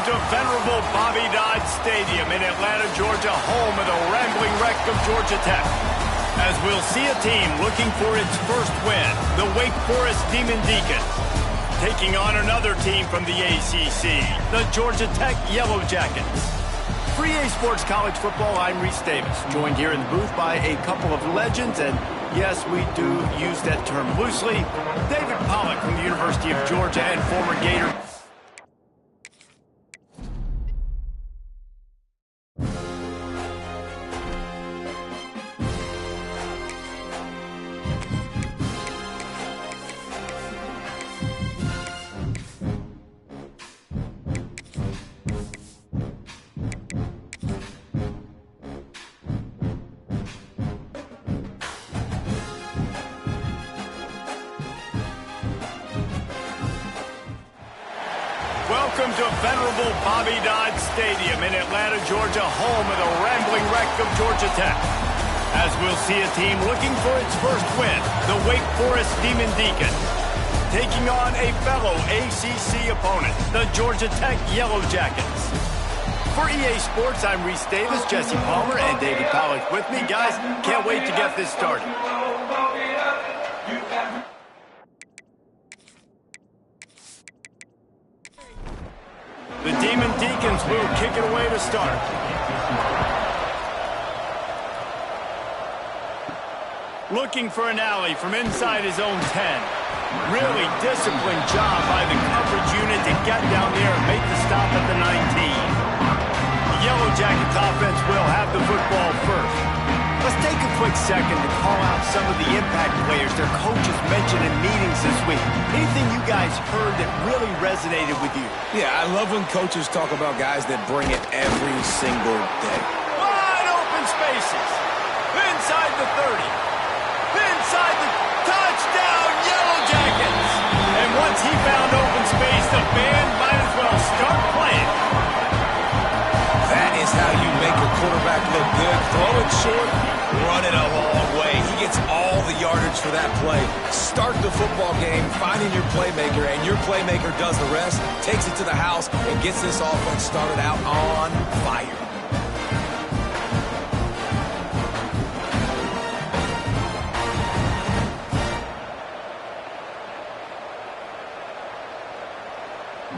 to venerable Bobby Dodd Stadium in Atlanta, Georgia, home of the rambling wreck of Georgia Tech. As we'll see a team looking for its first win, the Wake Forest Demon Deacons, taking on another team from the ACC, the Georgia Tech Yellow Jackets. For EA Sports College Football, I'm Reese Davis, joined here in the booth by a couple of legends, and yes, we do use that term loosely. David Pollack from the University of Georgia and former Gator. Welcome to venerable Bobby Dodd Stadium in Atlanta, Georgia, home of the rambling wreck of Georgia Tech. As we'll see a team looking for its first win, the Wake Forest Demon Deacons, taking on a fellow ACC opponent, the Georgia Tech Yellow Jackets. For EA Sports, I'm Reese Davis, Jesse Palmer, and David Pollack with me. Guys, can't wait to get this started. The Demon Deacons will kick it away to start. Looking for an alley from inside his own 10. Really disciplined job by the coverage unit to get down there and make the stop at the 19. The Yellow Jackets offense will have the football first. Let's take a quick second to call out some of the impact players their coaches mentioned in meetings this week. Anything you guys heard that really resonated with you? Yeah, I love when coaches talk about guys that bring it every single day. Wide open spaces. Inside the 30. Inside the touchdown, Yellow Jackets. And once he found open space, the band might as well start playing. That is how you make a quarterback look good. Throw it short, run it a long way. He gets all the yardage for that play. Start the football game finding your playmaker, and your playmaker does the rest, takes it to the house, and gets this offense started out on fire.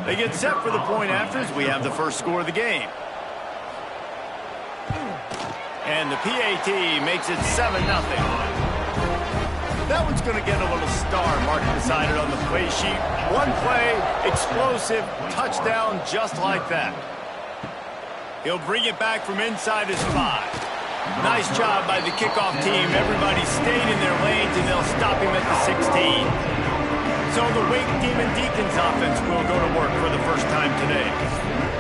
They get set for the point after as we have the first score of the game. And the PAT makes it 7-0. That one's going to get a little star mark decided on the play sheet. One play, explosive, touchdown just like that. He'll bring it back from inside his 5. Nice job by the kickoff team. Everybody stayed in their lanes, and they'll stop him at the 16. So the Wake Demon Deacons offense will go to work for the first time today.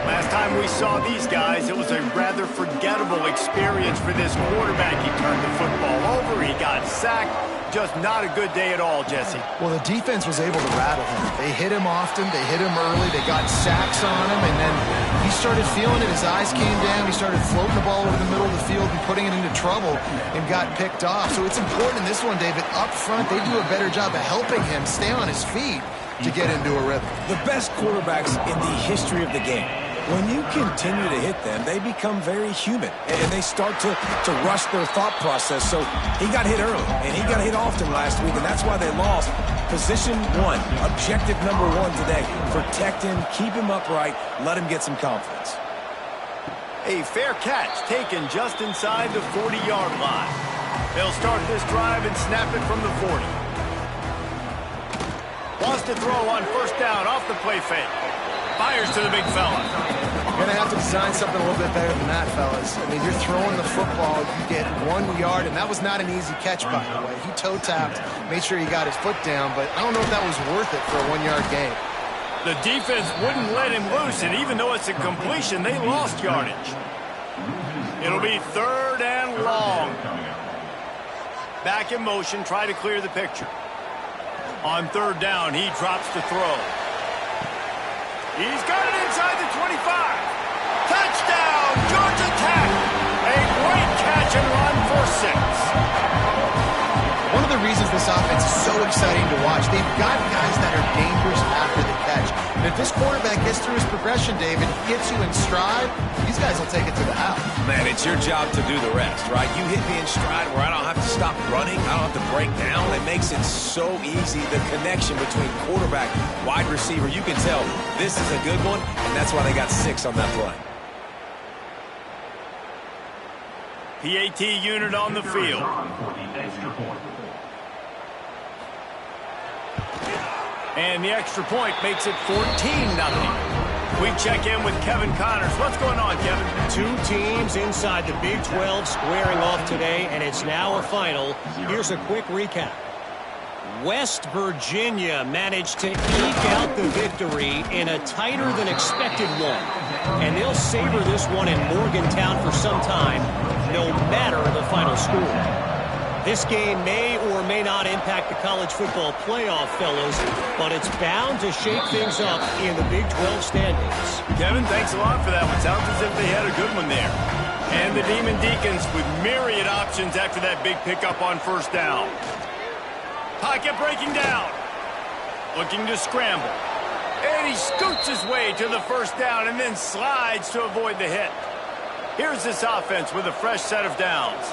Last time we saw these guys, it was a rather forgettable experience for this quarterback. He turned the football over, he got sacked. Just not a good day at all, Jesse. Well, the defense was able to rattle him. They hit him often, they hit him early, they got sacks on him, and then he started feeling it. His eyes came down, he started floating the ball over the middle of the field and putting it into trouble and got picked off. So it's important in this one, David, up front, they do a better job of helping him stay on his feet to get into a rhythm. The best quarterbacks in the history of the game, when you continue to hit them, they become very human, and they start to rush their thought process. So he got hit early, and he got hit often last week, and that's why they lost. Position 1, objective number 1 today. Protect him, keep him upright, let him get some confidence. A fair catch taken just inside the 40-yard line. They'll start this drive and snap it from the 40. Wants to throw on first down off the play fake. Fires to the big fella. You're going to have to design something a little bit better than that, fellas. I mean, you're throwing the football, you get 1 yard, and that was not an easy catch, by the way. He toe-tapped, made sure he got his foot down, but I don't know if that was worth it for a 1-yard gain. The defense wouldn't let him loose, and even though it's a completion, they lost yardage. It'll be 3rd and long. Back in motion, try to clear the picture. On 3rd down, he drops to throw. He's got it inside the 25. Touchdown, Georgia Tech. A great catch and run for 6. One of the reasons this offense is so exciting to watch, they've got guys that are dangerous after the catch. And if this quarterback gets through his progression, David, gets you in stride, these guys will take it to the house. Man, it's your job to do the rest, right? You hit me in stride where I don't have to stop running. I don't have to break down. It makes it so easy, the connection between quarterback, wide receiver. You can tell this is a good one, and that's why they got 6 on that play. PAT unit on the field. And the extra point makes it 14-0. We check in with Kevin Connors. What's going on, Kevin? 2 teams inside the Big 12 squaring off today, and it's now a final. Here's a quick recap. West Virginia managed to eke out the victory in a tighter-than-expected one. And they'll savor this one in Morgantown for some time, no matter the final score. This game may or may not impact the college football playoff, fellas, but it's bound to shake things up in the Big 12 standings. Kevin, thanks a lot for that one. Sounds as if they had a good one there. And the Demon Deacons with myriad options after that big pickup on first down. Pocket breaking down. Looking to scramble. And he scoots his way to the first down and then slides to avoid the hit. Here's this offense with a fresh set of downs.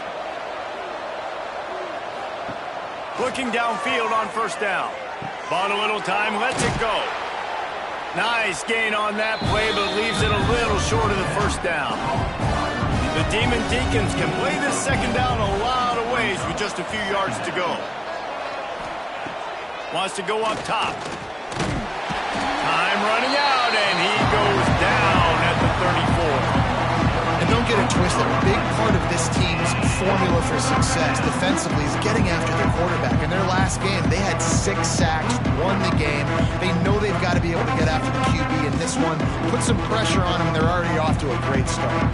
Looking downfield on first down. Bought a little time, lets it go. Nice gain on that play, but leaves it a little short of the first down. The Demon Deacons can play this second down a lot of ways with just a few yards to go. Wants to go up top. Time running out, and he goes down at the 34. And don't get it twisted. A big part of this team's formula for success defensively is getting after their quarterback. In their last game, they had 6 sacks, won the game. They know they've got to be able to get after the QB in this one. Put some pressure on them. They're already off to a great start.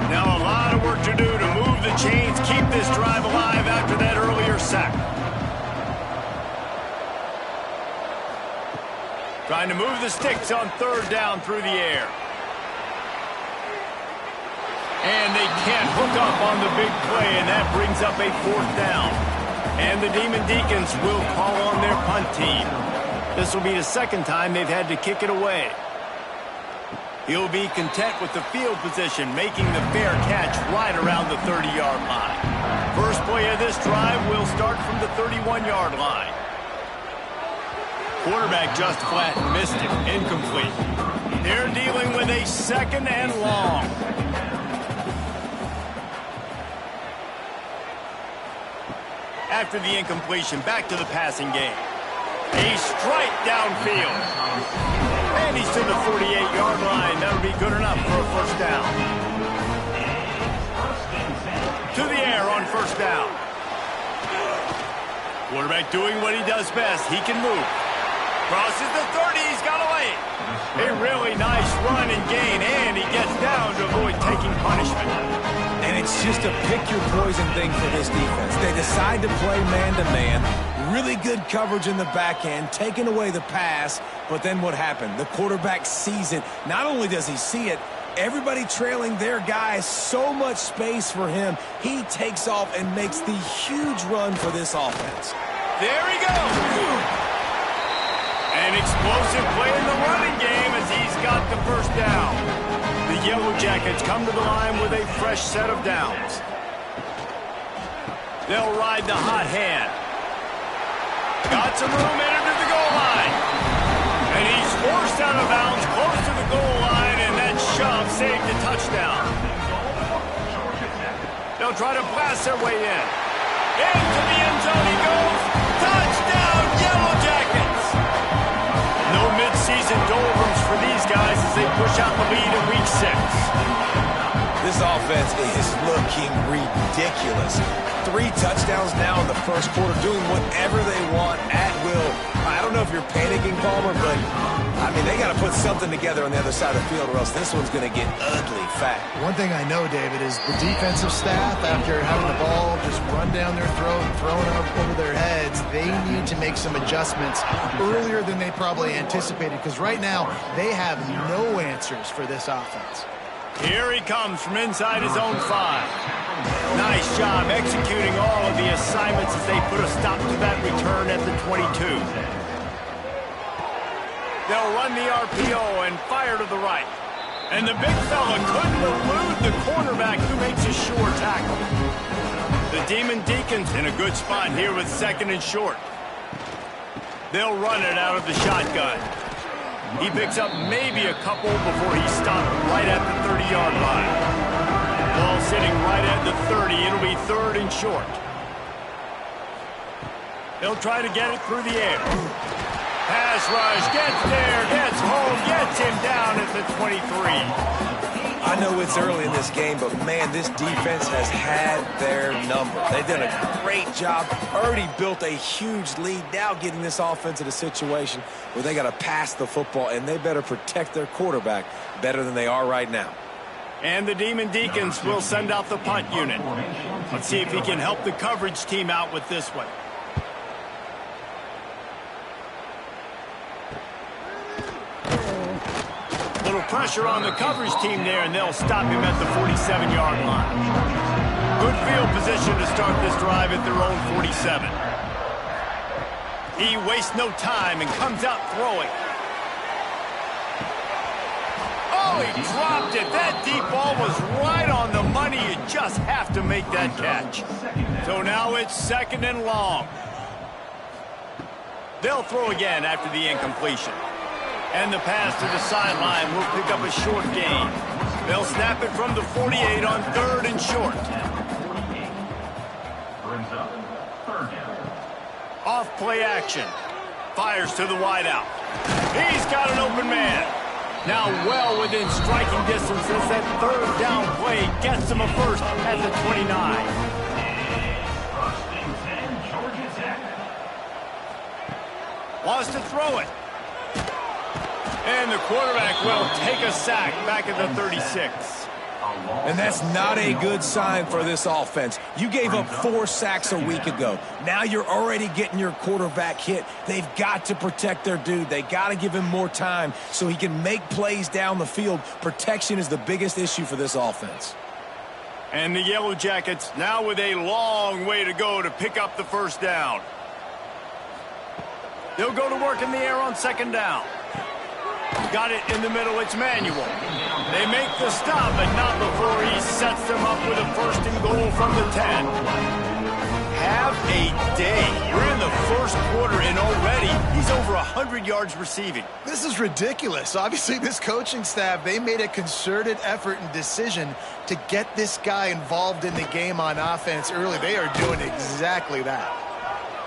Now a lot of work to do to move the chains, keep this drive alive after that earlier sack. Trying to move the sticks on third down through the air. And they can't hook up on the big play, and that brings up a 4th down. And the Demon Deacons will call on their punt team. This will be the second time they've had to kick it away. He'll be content with the field position, making the fair catch right around the 30-yard line. First play of this drive will start from the 31-yard line. Quarterback just flat missed it. Incomplete. They're dealing with a 2nd and long. After the incompletion, back to the passing game. A strike downfield. And he's to the 48-yard line. That'll be good enough for a first down. To the air on first down. Quarterback doing what he does best. He can move. Crosses the 30. He's got a lane. A really nice run and gain, and he gets down to avoid taking punishment. And it's just a pick-your-poison thing for this defense. They decide to play man-to-man. Really good coverage in the back end, taking away the pass. But then what happened? The quarterback sees it. Not only does he see it, everybody trailing their guy, so much space for him. He takes off and makes the huge run for this offense. There he goes. An explosive play in the running game as he's got the first down. The Yellow Jackets come to the line with a fresh set of downs. They'll ride the hot hand. Got some room entered to the goal line. And he's forced out of bounds close to the goal line, and that shove saved the touchdown. They'll try to blast their way in. Into the end zone he goes. Touchdown, Yellow Jackets! No mid-season doldrums for these guys as they push out the lead in Week 6. This offense is looking ridiculous. 3 touchdowns now in the first quarter, doing whatever they want at will. I don't know if you're panicking, Palmer, but, I mean, they got to put something together on the other side of the field or else this one's going to get ugly fast. One thing I know, David, is the defensive staff, after having the ball just run down their throat and thrown up over their heads, they need to make some adjustments earlier than they probably anticipated, because right now they have no answers for this offense. Here he comes from inside his own 5. Nice job executing all of the assignments as they put a stop to that return at the 22. They'll run the RPO and fire to the right. And the big fella couldn't elude the cornerback who makes a sure tackle. The Demon Deacons in a good spot here with 2nd and short. They'll run it out of the shotgun. He picks up maybe a couple before he's stopped right at the 30-yard line. Ball sitting right at the 30. It'll be 3rd and short. They'll try to get it through the air. Pass rush, gets there, gets home, gets him down at the 23. I know it's early in this game, but, man, this defense has had their number. They've done a great job, already built a huge lead, now getting this offense in a situation where they got to pass the football, and they better protect their quarterback better than they are right now. And the Demon Deacons will send out the punt unit. Let's see if he can help the coverage team out with this one. Little pressure on the coverage team there, and they'll stop him at the 47-yard line. Good field position to start this drive at their own 47. He wastes no time and comes out throwing. Oh, he dropped it. That deep ball was right on the money. You just have to make that catch. So now it's 2nd and long. They'll throw again after the incompletion. And the pass to the sideline will pick up a short gain. They'll snap it from the 48 on 3rd and short. Off play action. Fires to the wideout. He's got an open man. Now well within striking distance as that 3rd down play gets him a first at the 29. Wants to throw it. And the quarterback will take a sack back at the 36. And that's not a good sign for this offense. You gave up 4 sacks a week ago. Now you're already getting your quarterback hit. They've got to protect their dude. They got to give him more time so he can make plays down the field. Protection is the biggest issue for this offense. And the Yellow Jackets now with a long way to go to pick up the first down. They'll go to work in the air on 2nd down. Got it in the middle, it's Manuel. They make the stop, but not before he sets them up with a 1st and goal from the 10. Have a day. We're in the 1st quarter, and already he's over 100 yards receiving. This is ridiculous. Obviously, this coaching staff, they made a concerted effort and decision to get this guy involved in the game on offense early. They are doing exactly that.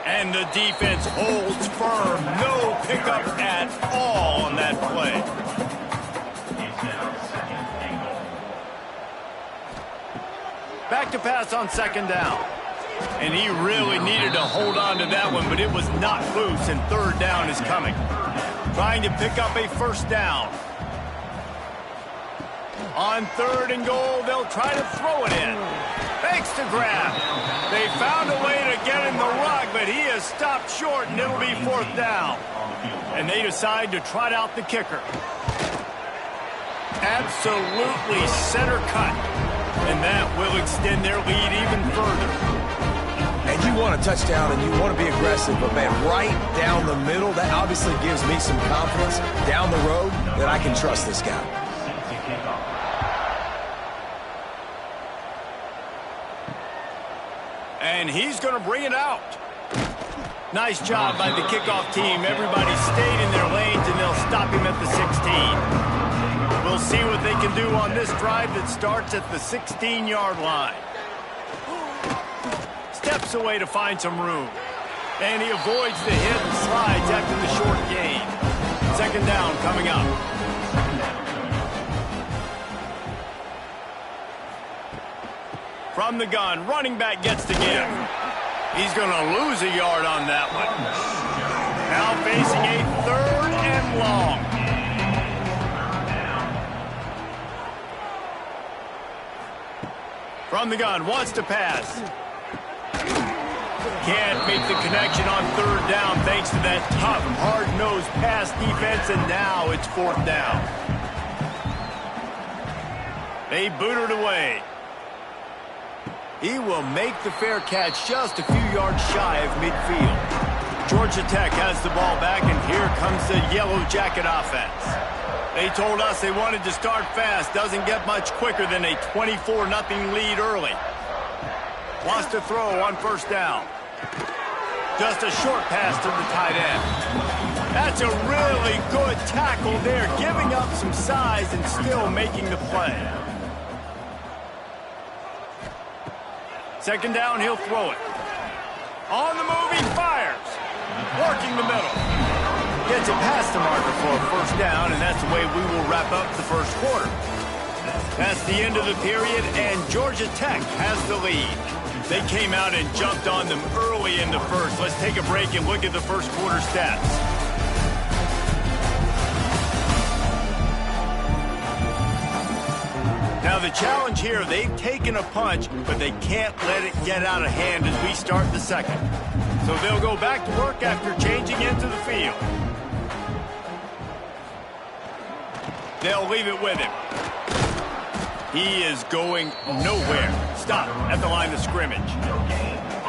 And the defense holds firm. No pickup at all on that play. Back to pass on 2nd down. And he really needed to hold on to that one, but it was not loose, and 3rd down is coming. Trying to pick up a 1st down. On 3rd and goal, they'll try to throw it in. Fakes to grab. They found a way to get him the rug, but he is stopped short, and it'll be 4th down. And they decide to trot out the kicker. Absolutely center cut. And that will extend their lead even further. And you want a touchdown and you want to be aggressive, but, man, right down the middle, that obviously gives me some confidence down the road that I can trust this guy. And he's going to bring it out. Nice job by the kickoff team. Everybody stayed in their lanes, and they'll stop him at the 16. We'll see what they can do on this drive that starts at the 16-yard line. Steps away to find some room. And he avoids the hit and slides after the short gain. 2nd down coming up. From the gun, running back gets the give. He's going to lose a yard on that one. Now facing a 3rd and long. From the gun, wants to pass. Can't make the connection on 3rd down thanks to that tough, hard-nosed pass defense, and now it's 4th down. They boot it away. He will make the fair catch just a few yards shy of midfield. Georgia Tech has the ball back, and here comes the Yellow Jacket offense. They told us they wanted to start fast. Doesn't get much quicker than a 24-0 lead early. Wants to throw on first down. Just a short pass to the tight end. That's a really good tackle there, giving up some size and still making the play. Second down, he'll throw it. On the move, he fires. Working the middle. Gets it past the marker for a first down, and that's the way we will wrap up the first quarter. That's the end of the period, and Georgia Tech has the lead. They came out and jumped on them early in the first. Let's take a break and look at the first quarter stats. Now the challenge here, they've taken a punch, but they can't let it get out of hand as we start the second. So they'll go back to work after changing into the field. They'll leave it with him. He is going nowhere. Stop at the line of scrimmage.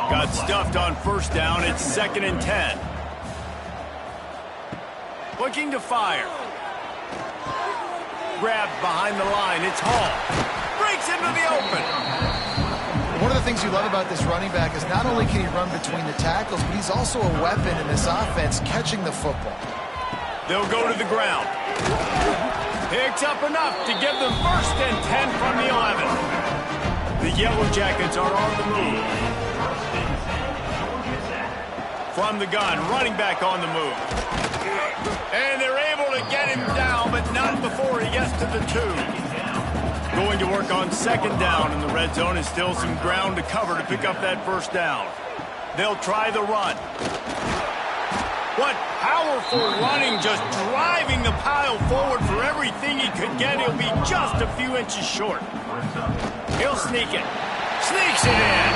Got stuffed on first down. It's 2nd and 10. Looking to fire. Grabbed behind the line. It's Hall. Breaks into the open. One of the things you love about this running back is not only can he run between the tackles, but he's also a weapon in this offense catching the football. They'll go to the ground. Picks up enough to give them 1st and 10 from the 11. The Yellow Jackets are on the move. From the gun, running back on the move. And they're able to get him down, but not before he gets to the 2. Going to work on 2nd down in the red zone, and still some ground to cover to pick up that first down. They'll try the run. What powerful running, just driving the pile forward for everything he could get. He'll be just a few inches short. He'll sneak it. Sneaks it in.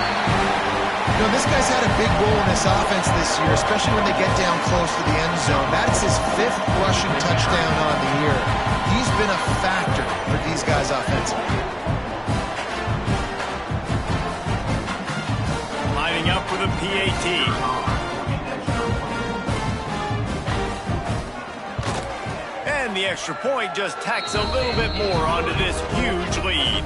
You know, this guy's had a big role in this offense this year, especially when they get down close to the end zone. That's his 5th rushing touchdown on the year. He's been a factor for these guys offensively. Lining up for the PAT. And the extra point just tacks a little bit more onto this huge lead.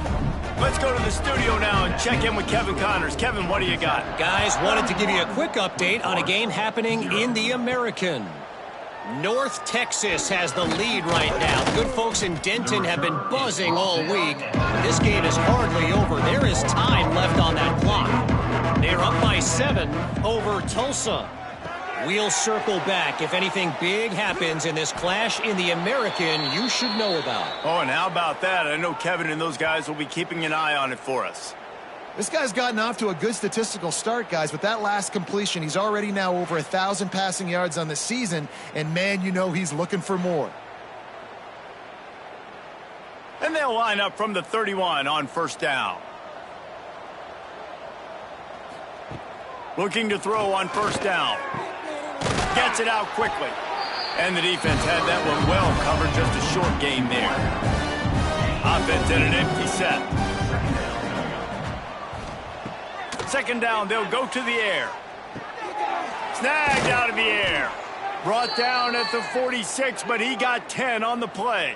Let's go to the studio now and check in with Kevin Connors. Kevin, what do you got? Guys, wanted to give you a quick update on a game happening in the American. North Texas has the lead right now. The good folks in Denton have been buzzing all week. This game is hardly over. There is time left on that clock. They're up by 7 over Tulsa. We'll circle back. If anything big happens in this clash in the American, you should know about. Oh, and how about that? I know Kevin and those guys will be keeping an eye on it for us. This guy's gotten off to a good statistical start, guys. With that last completion, he's already now over 1,000 passing yards on the season, and man, you know he's looking for more. And they'll line up from the 31 on first down. Looking to throw on first down. Gets it out quickly. And the defense had that one well covered. Just a short gain there. Offense in an empty set. 2nd down, they'll go to the air. Snagged out of the air. Brought down at the 46, but he got 10 on the play.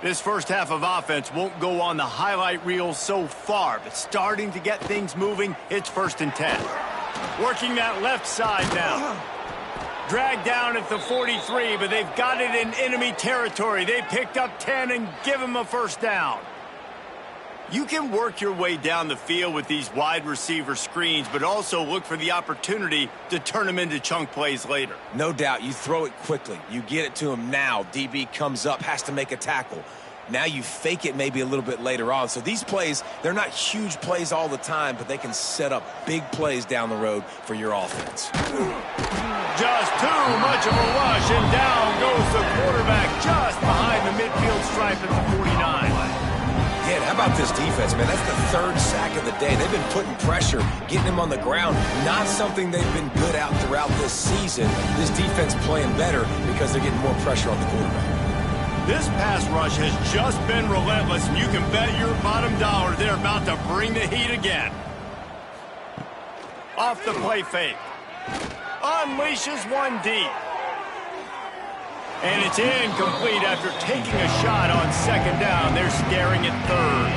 This first half of offense won't go on the highlight reel so far, but starting to get things moving, it's 1st and 10. Working that left side now. Dragged down at the 43, but they've got it in enemy territory. They picked up 10 and give him a first down. You can work your way down the field with these wide receiver screens, but also look for the opportunity to turn them into chunk plays later. No doubt, you throw it quickly. You get it to him now. DB comes up, has to make a tackle. Now you fake it maybe a little bit later on. So these plays, they're not huge plays all the time, but they can set up big plays down the road for your offense. Just too much of a rush, and down goes the quarterback just behind the midfield stripe at the 49. Yeah, how about this defense, man? That's the 3rd sack of the day. They've been putting pressure, getting him on the ground. Not something they've been good at throughout this season. This defense playing better because they're getting more pressure on the quarterback. This pass rush has just been relentless, and you can bet your bottom dollar they're about to bring the heat again. Off the play fake. Unleashes one deep. And it's incomplete after taking a shot on second down. They're scaring at third.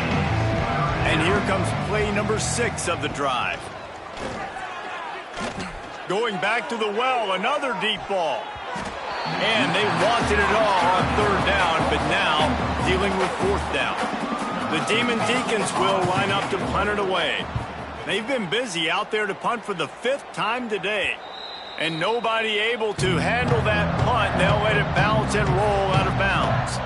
And here comes play number 6 of the drive. Going back to the well, another deep ball. And they wanted it all on third down, but now dealing with fourth down. The Demon Deacons will line up to punt it away. They've been busy out there to punt for the 5th time today. And nobody able to handle that punt. They'll let it bounce and roll out of bounds.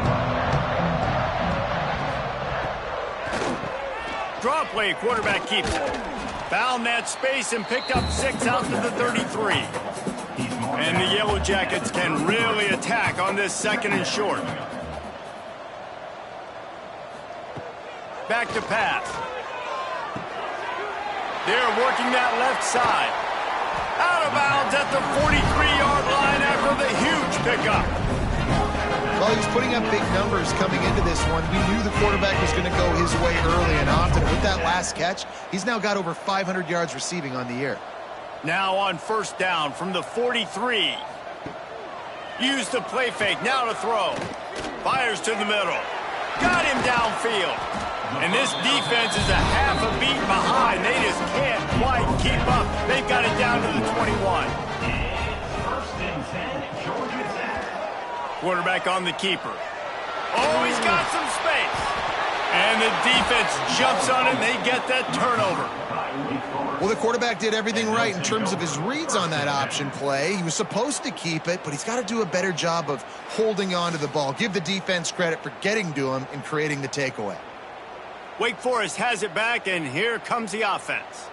Draw play, quarterback keeps it. Found that space and picked up 6 out to the 33. And the Yellow Jackets can really attack on this 2nd and short. Back to pass. They're working that left side. Out of bounds at the 43-yard line after the huge pickup. Well, he was putting up big numbers coming into this one. We knew the quarterback was going to go his way early and often. With that last catch, he's now got over 500 yards receiving on the year. Now on first down from the 43. Use the play fake, now to throw. Fires to the middle. Got him downfield. And this defense is a half a beat behind. They just can't quite keep up. They've got it down to the 21. Quarterback on the keeper. Oh, he's got some space. And the defense jumps on it, and they get that turnover. Well, the quarterback did everything right in terms of his reads on that option play. He was supposed to keep it, but he's got to do a better job of holding on to the ball. Give the defense credit for getting to him and creating the takeaway. Wake Forest has it back, and here comes the offense.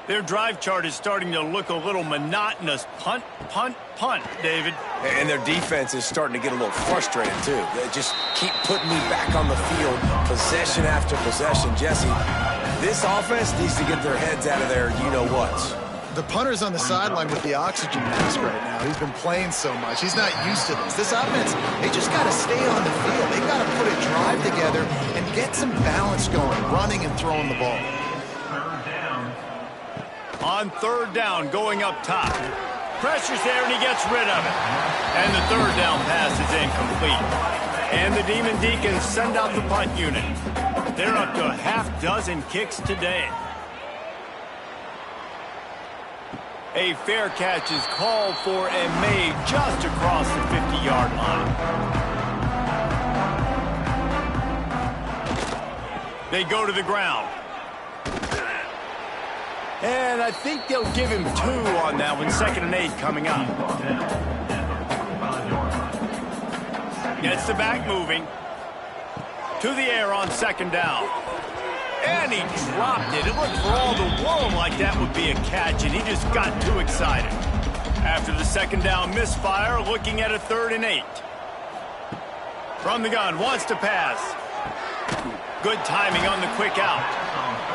Their drive chart is starting to look a little monotonous. Punt, punt, punt, David. And their defense is starting to get a little frustrated, too. They just keep putting me back on the field, possession after possession. Jesse, this offense needs to get their heads out of their you-know-whats. The punter's on the sideline with the oxygen mask right now. He's been playing so much. He's not used to this. This offense, they just got to stay on the field. They've got to put a drive together and get some balance going, running and throwing the ball. On third down, going up top. Pressure's there, and he gets rid of it. And the third down pass is incomplete. And the Demon Deacons send out the punt unit. They're up to a half-dozen kicks today. A fair catch is called for and made just across the 50-yard line. They go to the ground. And I think they'll give him 2 on that one. 2nd and 8 coming up. Gets the back moving. To the air on 2nd down. And he dropped it. It looked for all the world like that would be a catch, and he just got too excited. After the 2nd down misfire, looking at a 3rd and 8. From the gun, wants to pass. Good timing on the quick out.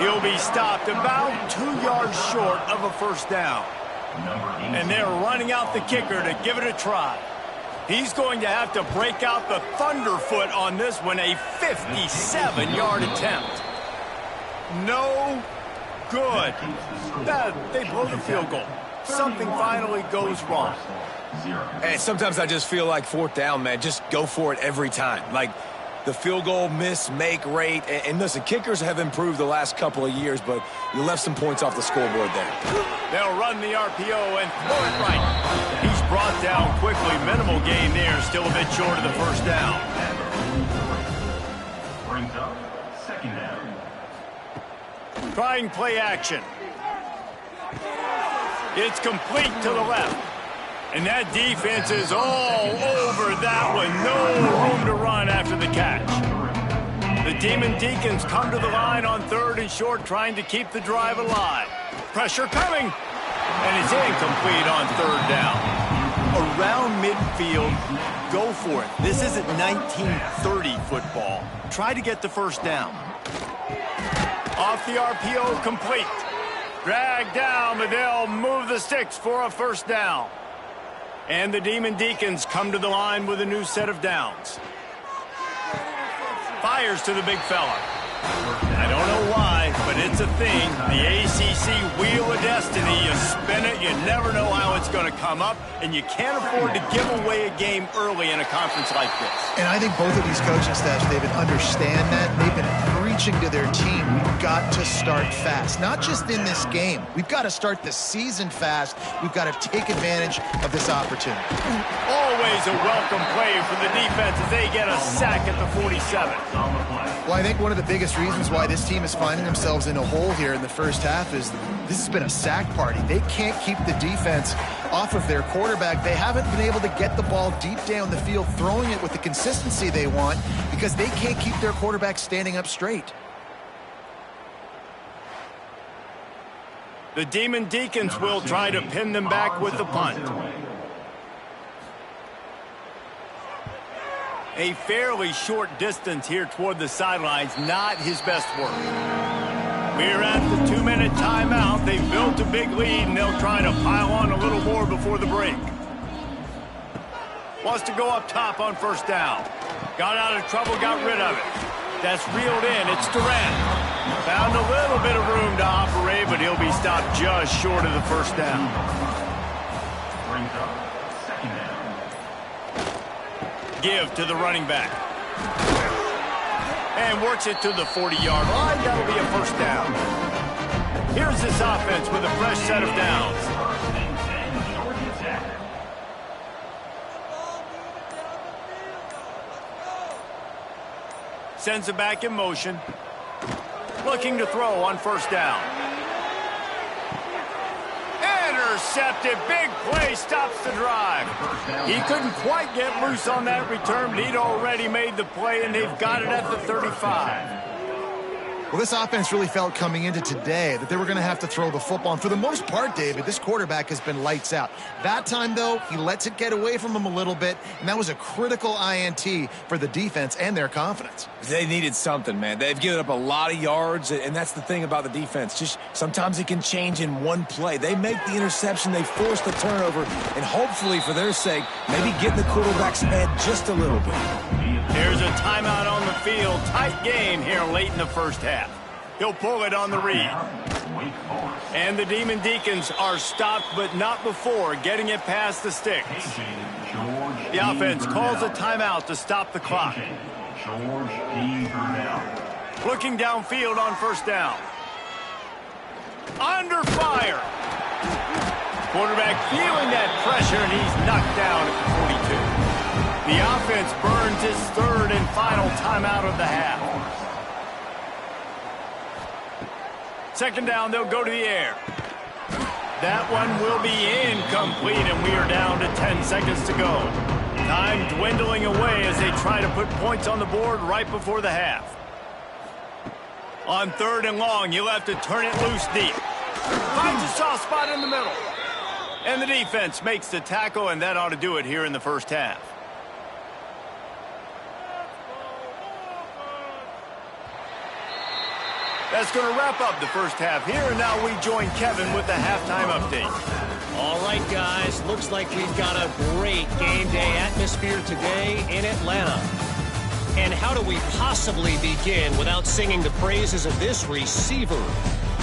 He'll be stopped about 2 yards short of a first down. And they're running out the kicker to give it a try. He's going to have to break out the thunderfoot on this one, a 57-yard attempt. No good. They blow the field goal. Something finally goes wrong. And sometimes I just feel like 4th down, man, just go for it every time. Like, the field goal miss-make rate. And listen, kickers have improved the last couple of years, but you left some points off the scoreboard there. They'll run the RPO and throw it right. He's brought down quickly. Minimal gain there. Still a bit short of the first down. Brings up 2nd down. Trying play action. It's complete to the left. And that defense is all over that one. No room to run after the catch. The Demon Deacons come to the line on 3rd and short, trying to keep the drive alive. Pressure coming. And it's incomplete on 3rd down. Around midfield, go for it. This isn't 1930 football. Try to get the first down. Off the RPO, complete. Dragged down, but they'll move the sticks for a first down. And the Demon Deacons come to the line with a new set of downs. Fires to the big fella. I don't know why, but it's a thing. The ACC Wheel of Destiny. You spin it, you never know how it's going to come up, and you can't afford to give away a game early in a conference like this. And I think both of these coaching staffs, David, understand that. They've been preaching to their team, we've got to start fast. Not just in this game. We've got to start the season fast. We've got to take advantage of this opportunity. Always a welcome play for the defense as they get a sack at the 47. Well, I think one of the biggest reasons why this team is finding themselves in a hole here in the first half is this has been a sack party. They can't keep the defense off of their quarterback. They haven't been able to get the ball deep down the field, throwing it with the consistency they want because they can't keep their quarterback standing up straight. The Demon Deacons will try to pin them back with the punt. A fairly short distance here toward the sidelines, not his best work. We're at the 2-minute timeout. They've built a big lead, and they'll try to pile on a little more before the break. Wants to go up top on first down. Got out of trouble, got rid of it. That's reeled in. It's Durant. Found a little bit of room to operate, but he'll be stopped just short of the first down. Brings up second down. Give to the running back. And works it to the 40-yard line. That'll be a first down. Here's this offense with a fresh set of downs. Sends it back in motion. Looking to throw on first down. Intercepted. Big play stops the drive. He couldn't quite get loose on that return, but he'd already made the play, and they've got it at the 35. Well, this offense really felt coming into today that they were going to have to throw the football. And for the most part, David, this quarterback has been lights out. That time, though, he lets it get away from him a little bit, and that was a critical INT for the defense and their confidence. They needed something, man. They've given up a lot of yards, and that's the thing about the defense. Just sometimes it can change in one play. They make the interception, they force the turnover, and hopefully, for their sake, maybe get the quarterback's head just a little bit. Here's a timeout on the field. Tight game here late in the first half. He'll pull it on the read. And the Demon Deacons are stopped, but not before getting it past the sticks. The offense calls a timeout to stop the clock. Looking downfield on first down. Under fire. Quarterback feeling that pressure, and he's knocked down at the 42. The offense burns its third and final timeout of the half. Second down, they'll go to the air. That one will be incomplete, and we are down to 10 seconds to go. Time dwindling away as they try to put points on the board right before the half. On third and long, you'll have to turn it loose deep. Finds a soft spot in the middle. And the defense makes the tackle, and that ought to do it here in the first half. That's going to wrap up the first half here, and now we join Kevin with the halftime update. All right, guys, looks like we've got a great game day atmosphere today in Atlanta. And how do we possibly begin without singing the praises of this receiver?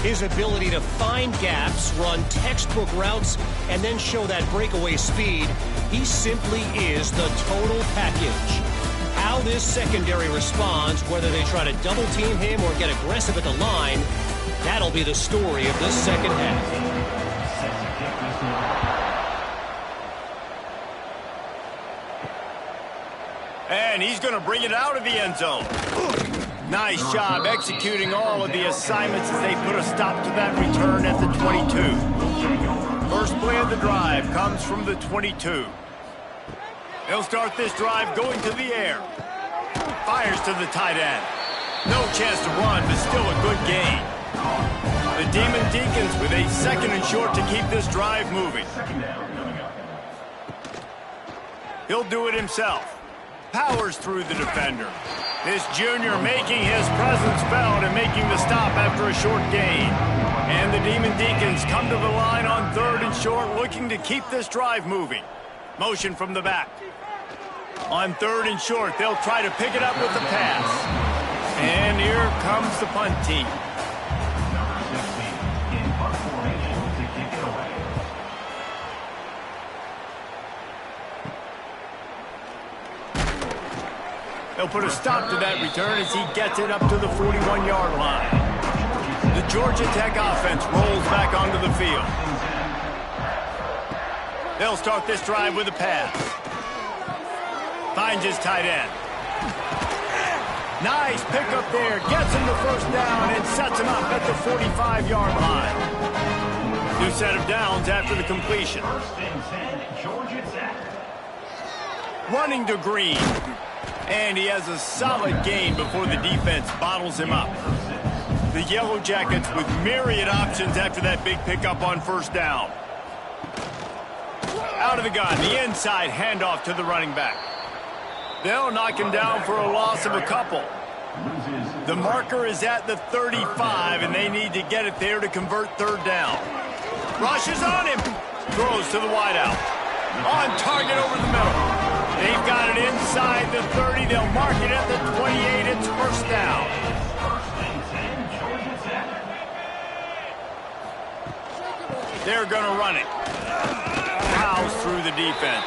His ability to find gaps, run textbook routes, and then show that breakaway speed. He simply is the total package. How this secondary responds, whether they try to double-team him or get aggressive at the line, that'll be the story of this second half. And he's going to bring it out of the end zone. Nice job executing all of the assignments as they put a stop to that return at the 22. First play of the drive comes from the 22. He'll start this drive going to the air. Fires to the tight end. No chance to run, but still a good gain. The Demon Deacons with a second and short to keep this drive moving. He'll do it himself. Powers through the defender. This junior making his presence felt and making the stop after a short gain. And the Demon Deacons come to the line on third and short, looking to keep this drive moving. Motion from the back. On third and short, they'll try to pick it up with the pass. And here comes the punt team. Number 16 in punt formation to kick it away. They'll put a stop to that return as he gets it up to the 41-yard line. The Georgia Tech offense rolls back onto the field. They'll start this drive with a pass. Finds his tight end. Nice pickup there. Gets him the first down and sets him up at the 45-yard line. New set of downs after the completion. First and 10, Georgia Tech. Running to Green. And he has a solid gain before the defense bottles him up. The Yellow Jackets with myriad options after that big pickup on first down. Out of the gun, the inside handoff to the running back. They'll knock him down for a loss of a couple. The marker is at the 35, and they need to get it there to convert third down. Rushes on him. Throws to the wideout. On target over the middle. They've got it inside the 30. They'll mark it at the 28. It's first down. First and 10, Georgia Tech. They're going to run it. House through the defense.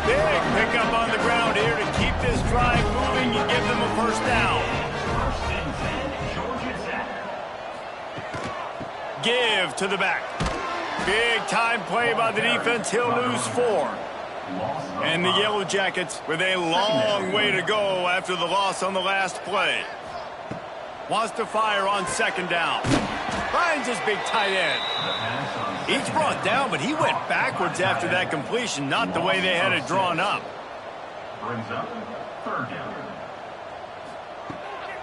Big pickup on the ground here to keep this drive moving and give them a first down. First and 10, Georgia Tech. Give to the back. Big time play by the defense. He'll lose 4. And the Yellow Jackets with a long way to go after the loss on the last play. Wants to fire on second down. Finds his big tight end. Each brought down, but he went backwards after that completion, not the way they had it drawn up. Brings up third down.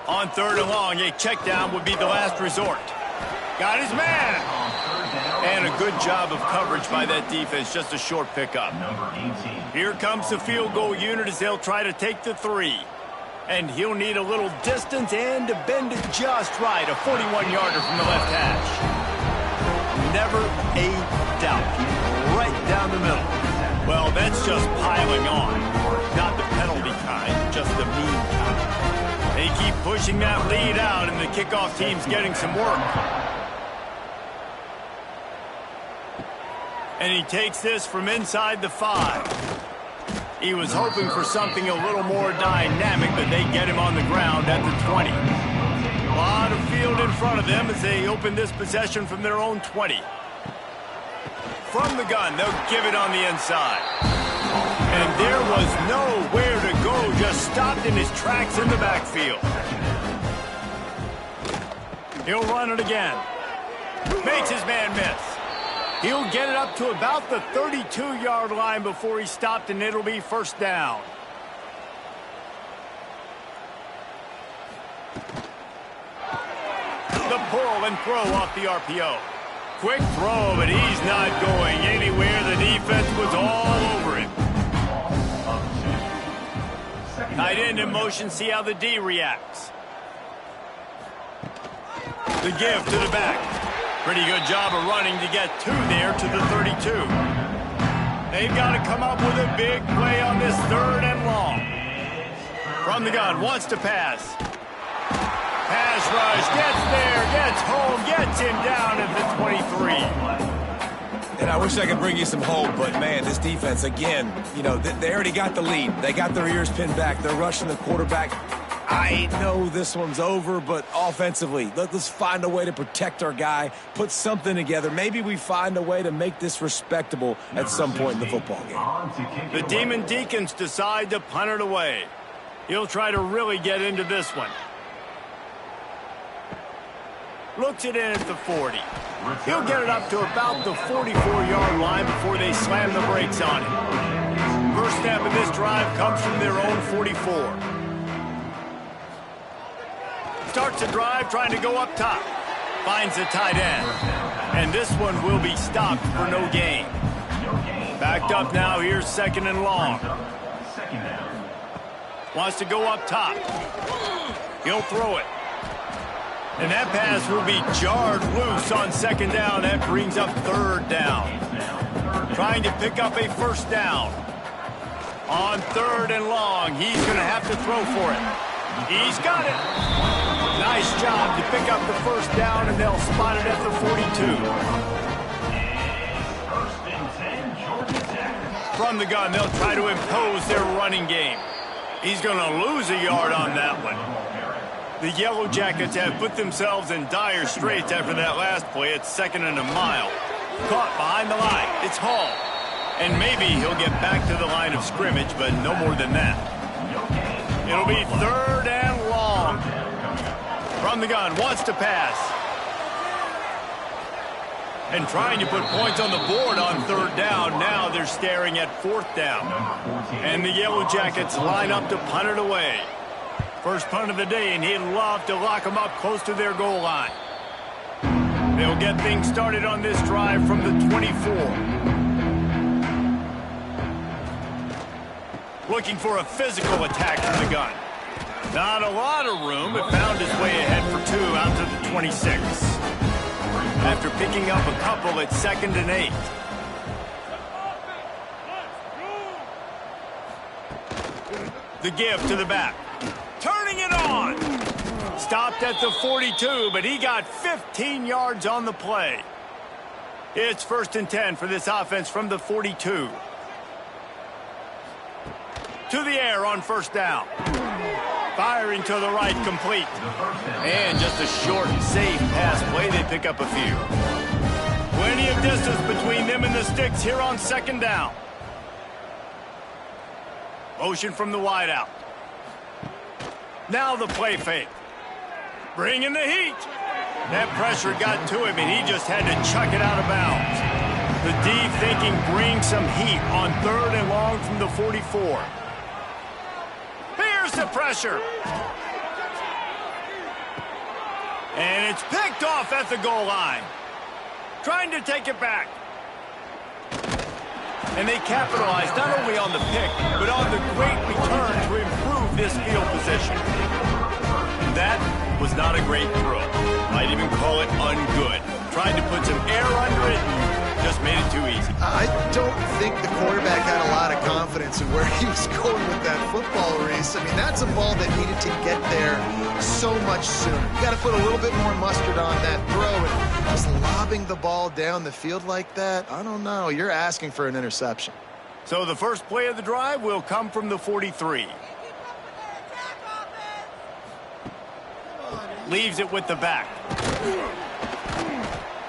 On third and long, a check down would be the last resort. Got his man. And a good job of coverage by that defense, just a short pickup. Number 18. Here comes the field goal unit as they'll try to take the 3. And he'll need a little distance and to bend it just right. A 41-yarder from the left hash. Never a doubt. Right down the middle. Well, that's just piling on. Not the penalty kind, just the mean kind. They keep pushing that lead out, and the kickoff team's getting some work. And he takes this from inside the 5. He was hoping for something a little more dynamic, but they get him on the ground at the 20. A lot of field in front of them as they open this possession from their own 20. From the gun, they'll give it on the inside. And there was nowhere to go, just stopped in his tracks in the backfield. He'll run it again. Makes his man miss. He'll get it up to about the 32-yard line before he stopped, and it'll be first down. The pull and throw off the RPO. Quick throw, but he's not going anywhere. The defense was all over him. Tight end in motion, see how the D reacts. The give to the back. Pretty good job of running to get 2 there to the 32. They've got to come up with a big play on this third and long. From the gun, wants to pass. Pass rush, gets there, gets home, gets him down at the 23. And I wish I could bring you some hope, but, man, this defense, again, you know, they already got the lead. They got their ears pinned back. They're rushing the quarterback. I know this one's over, but offensively, let's find a way to protect our guy, put something together. Maybe we find a way to make this respectable at some point in the football game. The Demon Deacons decide to punt it away. He'll try to really get into this one. Looks it in at the 40. He'll get it up to about the 44-yard line before they slam the brakes on him. First snap of this drive comes from their own 44. Starts the drive trying to go up top. Finds the tight end. And this one will be stopped for no gain. Backed up now. Here's second and long. Wants to go up top. He'll throw it. And that pass will be jarred loose on second down. That brings up third down. Trying to pick up a first down. On third and long, he's going to have to throw for it. He's got it. Nice job to pick up the first down, and they'll spot it at the 42. From the gun, they'll try to impose their running game. He's going to lose a yard on that one. The Yellow Jackets have put themselves in dire straits after that last play. It's 2nd and a mile. Caught behind the line. It's Hall. And maybe he'll get back to the line of scrimmage, but no more than that. It'll be 3rd and long. From the gun, wants to pass. And trying to put points on the board on 3rd down. Now they're staring at 4th down. And the Yellow Jackets line up to punt it away. First punt of the day, and he'd love to lock them up close to their goal line. They'll get things started on this drive from the 24. Looking for a physical attack from the gun. Not a lot of room, but found his way ahead for 2 out to the 26. After picking up a couple, it's 2nd and 8. The give to the back. Turning it on. Stopped at the 42, but he got 15 yards on the play. It's 1st and 10 for this offense from the 42. To the air on 1st down. Firing to the right, complete. And just a short, safe pass play. They pick up a few. Plenty of distance between them and the sticks here on 2nd down. Motion from the wideout. Now the play fake. Bringing the heat. That pressure got to him, and he just had to chuck it out of bounds. The D thinking bring some heat on 3rd and long from the 44. Here's the pressure. And it's picked off at the goal line. Trying to take it back. And they capitalized not only on the pick, but on the great return to improve this field position. And that was not a great throw. Might even call it ungood. Tried to put some air under it, just made it too easy. I don't think the quarterback had a lot of confidence in where he was going with that football, Reese. I mean, that's a ball that needed to get there so much sooner. You got to put a little bit more mustard on that throw, and just lobbing the ball down the field like that, I don't know. You're asking for an interception. So the first play of the drive will come from the 43. Leaves it with the back.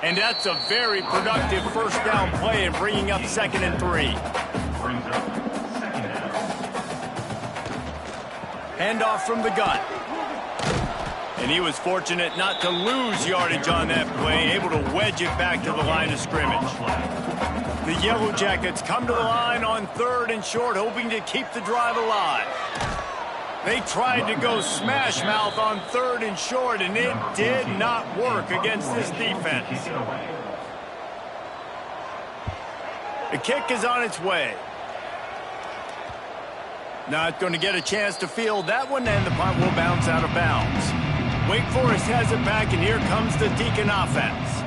And that's a very productive 1st down play and bringing up 2nd and 3. Handoff from the gun. And he was fortunate not to lose yardage on that play, able to wedge it back to the line of scrimmage. The Yellow Jackets come to the line on 3rd and short, hoping to keep the drive alive. They tried to go smash mouth on 3rd and short, and it did not work against this defense. The kick is on its way. Not going to get a chance to field that one, and the punt will bounce out of bounds. Wake Forest has it back, and here comes the Deacon offense.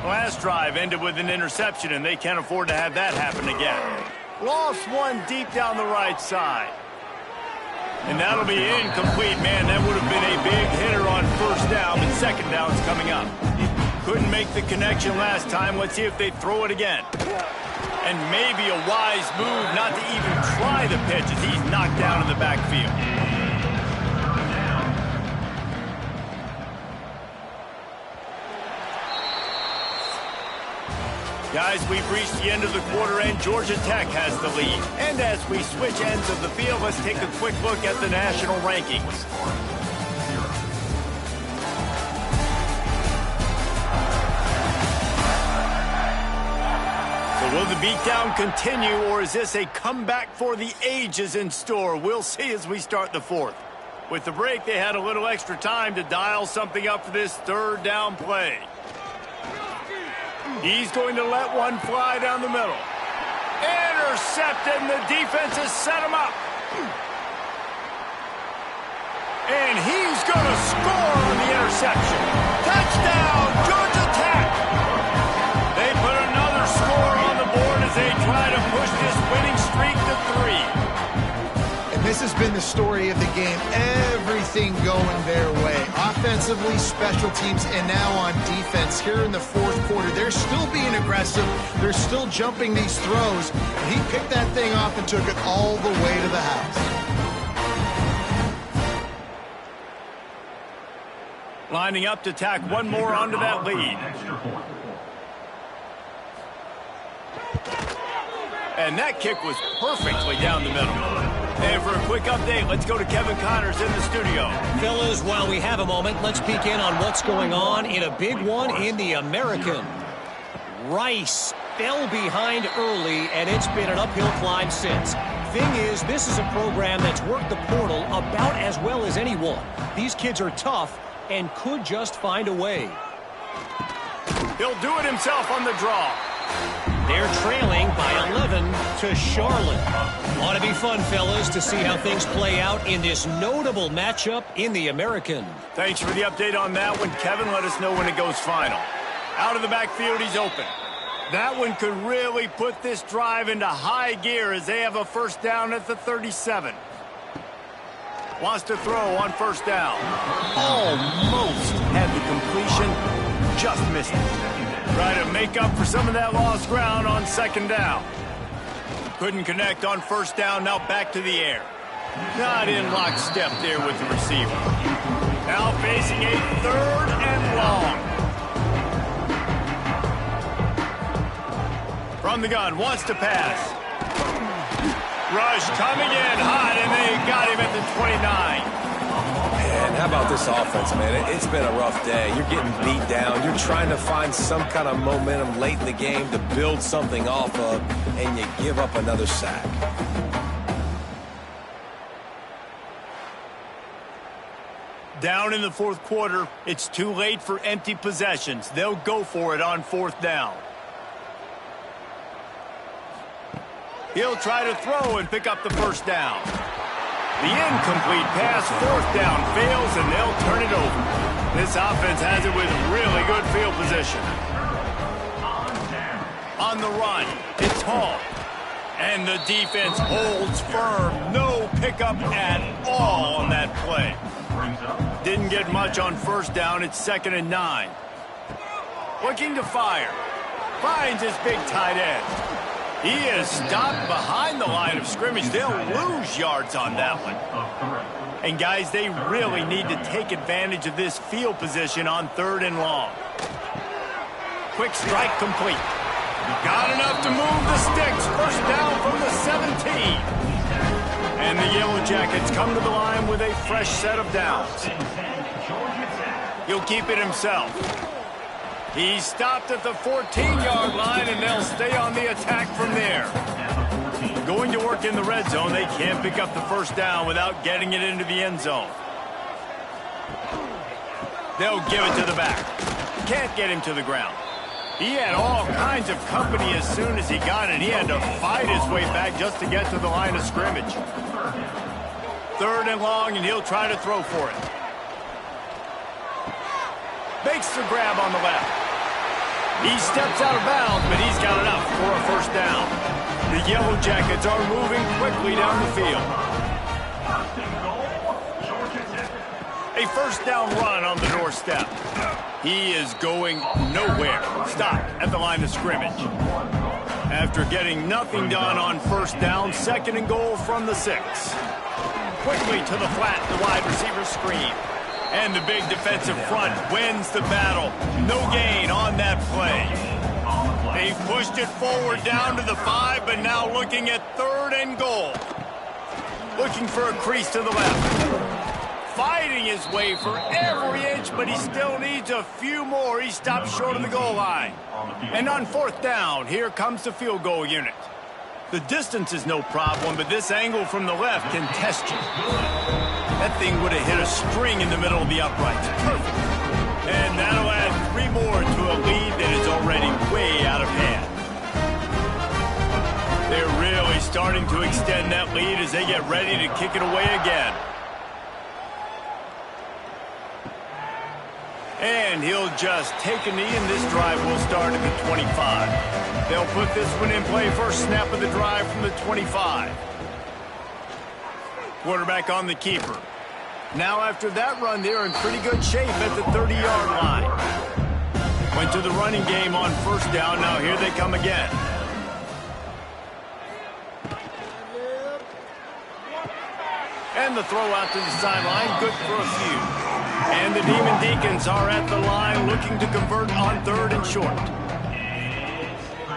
Last drive ended with an interception, and they can't afford to have that happen again. Lost one deep down the right side. And that'll be incomplete. Man, that would have been a big hitter on 1st down, but 2nd down's coming up. Couldn't make the connection last time. Let's see if they throw it again. And maybe a wise move not to even try the pitch as he's knocked down in the backfield. Guys, we've reached the end of the quarter, and Georgia Tech has the lead. And as we switch ends of the field, let's take a quick look at the national rankings. So will the beatdown continue, or is this a comeback for the ages in store? We'll see as we start the 4th. With the break, they had a little extra time to dial something up for this 3rd down play. He's going to let one fly down the middle. Intercepted, and the defense has set him up. And he's going to score on the interception. Touchdown, Georgia Tech! They put another score on the board as they try to push this winning streak to 3. And This has been the story of the game. Everything going their way. Offensively, special teams, and now on defense. Here in the fourth quarter, they're still being aggressive. They're still jumping these throws. And he picked that thing off and took it all the way to the house. Lining up to tack one more onto that lead. And that kick was perfectly down the middle. And for a quick update, let's go to Kevin Connors in the studio. Fellas, while we have a moment, let's peek in on what's going on in a big one in the American. Rice fell behind early, and it's been an uphill climb since. Thing is, this is a program that's worked the portal about as well as anyone. These kids are tough and could just find a way. He'll do it himself on the draw. They're trailing by 11 to Charlotte. Ought to be fun, fellas, to see how things play out in this notable matchup in the American. Thanks for the update on that one, Kevin. Let us know when it goes final. Out of the backfield, he's open. That one could really put this drive into high gear as they have a first down at the 37. Wants to throw on first down. Almost had the completion, just missed it. Try to make up for some of that lost ground on second down. Couldn't connect on first down, now back to the air. Not in lockstep there with the receiver. Now facing a third and long. From the gun, wants to pass. Rush coming in hot, and they got him at the 29. Man, how about this offense, man? It's been a rough day. You're getting beat down. You're trying to find some kind of momentum late in the game to build something off of, and you give up another sack. Down in the fourth quarter, it's too late for empty possessions. They'll go for it on fourth down. He'll try to throw and pick up the first down. The incomplete pass, fourth down, fails, and they'll turn it over. This offense has it with really good field position. On the run, it's Hall. And the defense holds firm. No pickup at all on that play. Didn't get much on first down. It's 2nd and 9. Looking to fire. Finds his big tight end. He is stopped behind the line of scrimmage. They'll lose yards on that one. And, guys, they really need to take advantage of this field position on 3rd and long. Quick strike complete. Got enough to move the sticks. First down from the 17. And the Yellow Jackets come to the line with a fresh set of downs. He'll keep it himself. He's stopped at the 14-yard line, and they'll stay on the attack from there. Going to work in the red zone, they can't pick up the first down without getting it into the end zone. They'll give it to the back. Can't get him to the ground. He had all kinds of company as soon as he got it. He had to fight his way back just to get to the line of scrimmage. 3rd and long, and he'll try to throw for it. Makes the grab on the left. He steps out of bounds, but he's got enough for a first down. The Yellow Jackets are moving quickly down the field. A first down run on the doorstep. He is going nowhere. Stopped at the line of scrimmage. After getting nothing done on first down, 2nd and goal from the 6. Quickly to the flat, the wide receiver screen. And the big defensive front wins the battle. No gain on that play. They've pushed it forward down to the 5, but now looking at 3rd and goal. Looking for a crease to the left. Fighting his way for every inch, but he still needs a few more. He stops short of the goal line. And on 4th down, here comes the field goal unit. The distance is no problem, but this angle from the left can test you. That thing would have hit a string in the middle of the uprights. Perfect. And that'll add 3 more to a lead that is already way out of hand. They're really starting to extend that lead as they get ready to kick it away again. And he'll just take a knee, and this drive will start at the 25. They'll put this one in play first snap of the drive from the 25. Quarterback on the keeper. Now after that run, they're in pretty good shape at the 30-yard line. Went to the running game on first down. Now here they come again. And the throw out to the sideline, good for a few. And the Demon Deacons are at the line looking to convert on 3rd and short.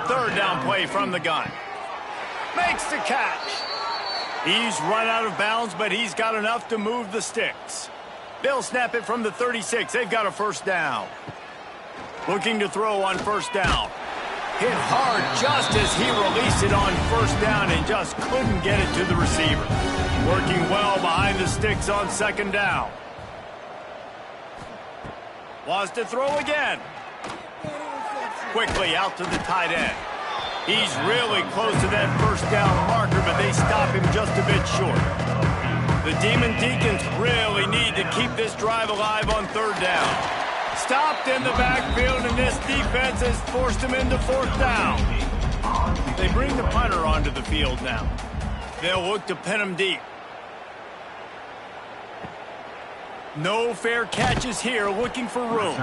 3rd down play from the gun. Makes the catch. He's run out of bounds, but he's got enough to move the sticks. They'll snap it from the 36. They've got a first down. Looking to throw on first down. Hit hard just as he released it on first down and just couldn't get it to the receiver. Working well behind the sticks on 2nd down. Wants to throw again. Quickly out to the tight end. He's really close to that first down marker, but they stop him just a bit short. The Demon Deacons really need to keep this drive alive on 3rd down. Stopped in the backfield, and this defense has forced him into 4th down. They bring the punter onto the field now. They'll look to pin him deep. No fair catches here, looking for room.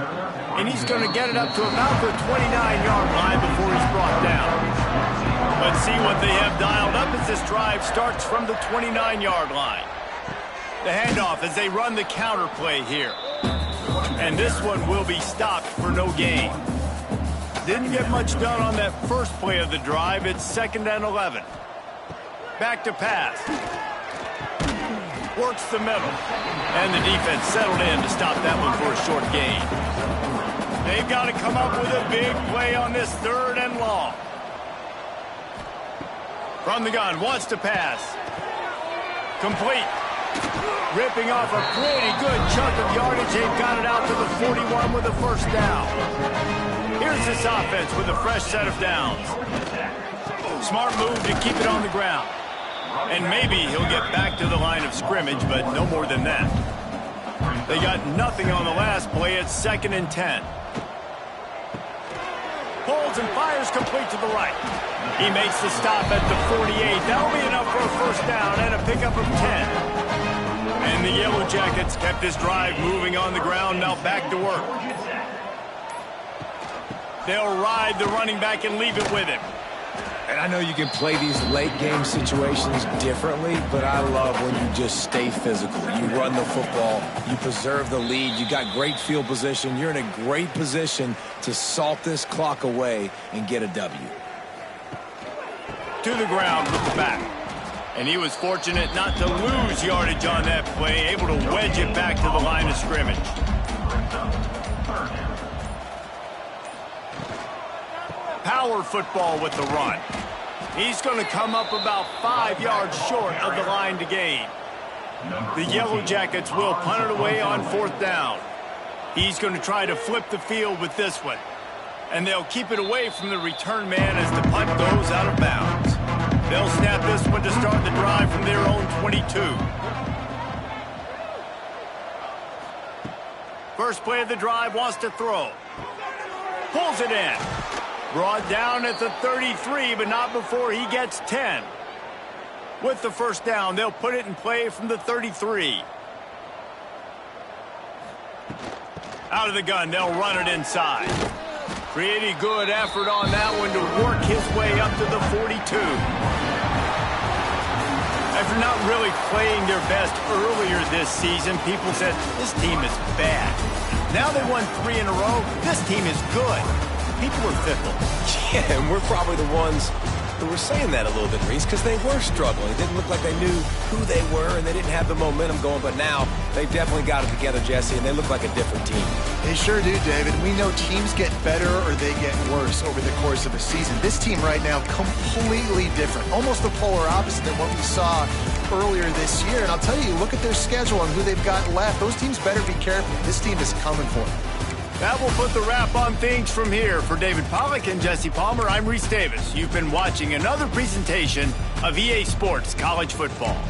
And he's going to get it up to about the 29-yard line before he's brought down. Let's see what they have dialed up as this drive starts from the 29-yard line. The handoff as they run the counter play here. And this one will be stopped for no gain. Didn't get much done on that first play of the drive. It's 2nd and 11. Back to pass. Works the middle. And the defense settled in to stop that one for a short gain. They've got to come up with a big play on this 3rd and long. From the gun, wants to pass. Complete. Ripping off a pretty good chunk of yardage. They've got it out to the 41 with a first down. Here's this offense with a fresh set of downs. Smart move to keep it on the ground. And maybe he'll get back to the line of scrimmage, but no more than that. They got nothing on the last play. It's 2nd and 10. Pulls and fires complete to the right. He makes the stop at the 48. That'll be enough for a first down and a pickup of 10. And the Yellow Jackets kept this drive moving on the ground. Now back to work. They'll ride the running back and leave it with him. And I know you can play these late-game situations differently, but I love when you just stay physical. You run the football, you preserve the lead, you got great field position, you're in a great position to salt this clock away and get a W. To the ground with the back. And he was fortunate not to lose yardage on that play, able to wedge it back to the line of scrimmage. Power football with the run. He's going to come up about 5 yards short of the line to gain. The Yellow Jackets will punt it away on 4th down. He's going to try to flip the field with this one. And they'll keep it away from the return man as the punt goes out of bounds. They'll snap this one to start the drive from their own 22. First play of the drive, wants to throw. Pulls it in. Brought down at the 33, but not before he gets 10. With the first down, they'll put it in play from the 33. Out of the gun, they'll run it inside. Pretty good effort on that one to work his way up to the 42. After not really playing their best earlier this season, people said, this team is bad. Now they won 3 in a row. This team is good. People were fickle. Yeah, and we're probably the ones who were saying that a little bit, Reese, because they were struggling. It didn't look like they knew who they were, and they didn't have the momentum going. But now they've definitely got it together, Jesse, and they look like a different team. They sure do, David. We know teams get better or they get worse over the course of a season. This team right now, completely different. Almost the polar opposite than what we saw earlier this year. And I'll tell you, look at their schedule and who they've got left. Those teams better be careful. This team is coming for them. That will put the wrap on things from here. For David Pollack and Jesse Palmer, I'm Reese Davis. You've been watching another presentation of EA Sports College Football.